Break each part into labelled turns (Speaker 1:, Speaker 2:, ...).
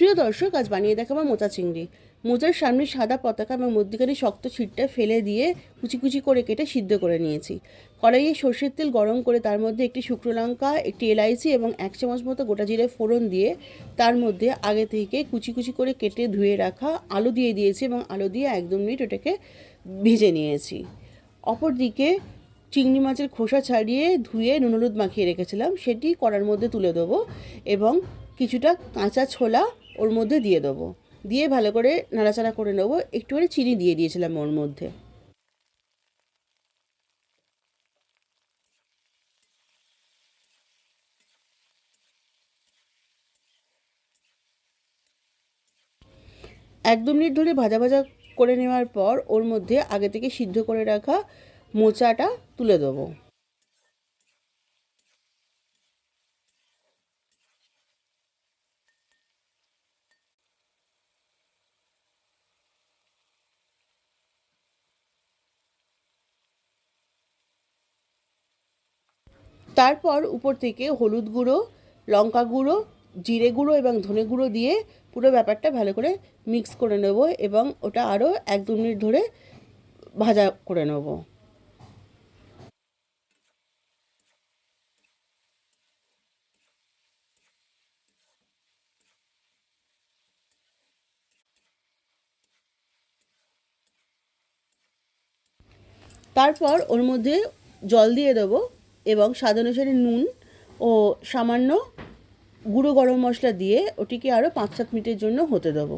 Speaker 1: প্রিয় দর্শক, আজ বানিয়ে দেখাবো মোচা চিংড়ি। মোচার সামনে সাদা পতাকা এবং মধ্যিখানে শক্ত ছিটটা ফেলে দিয়ে কুচি কুচি করে কেটে সিদ্ধ করে নিয়েছি। কড়াইয়ে সর্ষের তেল গরম করে তার মধ্যে একটি শুকনো লঙ্কা, একটি এলাইচি এবং 1 চামচ মতো গোটা জিরে ফোড়ন দিয়ে তার মধ্যে আগে থেকে কুচি কুচি করে কেটে ধুয়ে রাখা আলু দিয়ে দিয়েছি এবং আলু দিয়ে 1-2 মিনিট ওটাকে ভেজে নিয়েছি। অপরদিকে চিংড়ি মাছের খোসা ছাড়িয়ে ধুয়ে নুন হলুদ মাখিয়ে রেখেছিলাম, সেটি কড়ার মধ্যে তুলে দেবো এবং কিছুটা কাঁচা ছোলা ওর মধ্যে দিয়ে দেবো। দিয়ে ভালো করে নাড়াচাড়া করে নেবো। একটুখানি চিনি দিয়ে দিয়েছিলাম ওর মধ্যে। এক দু মিনিট ধরে ভাজা ভাজা করে নেওয়ার পর ওর মধ্যে আগে থেকে সিদ্ধ করে রাখা মোচাটা তুলে দেবো। তারপর উপর থেকে হলুদ গুঁড়ো, লঙ্কা গুঁড়ো, জিরে গুঁড়ো এবং ধনে গুঁড়ো দিয়ে পুরো ব্যাপারটা ভালো করে মিক্স করে নেব এবং ওটা আরও 1-2 মিনিট ধরে ভাজা করে নেব। তারপর ওর মধ্যে জল দিয়ে দেবো এবং স্বাদ অনুসারে নুন ও সামান্য গুঁড়ো গরম মশলা দিয়ে ওটিকে আরও 5-7 মিনিটের জন্য হতে দেবো।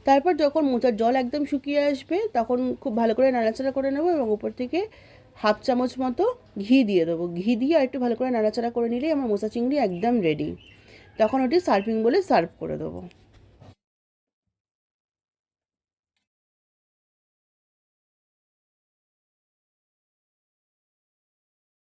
Speaker 1: তারপর যখন মোচার জল একদম শুকিয়ে আসবে তখন খুব ভালো করে নাড়াচাড়া করে নেবো এবং উপর থেকে 1/2 চামচ মতো ঘি দিয়ে দেবো। ঘি দিয়ে আর একটু ভালো করে নাড়াচাড়া করে নিলেই আমার মোচা চিংড়ি একদম রেডি। তখন ওটি সার্ভিং বলে সার্ভ করে দেবো।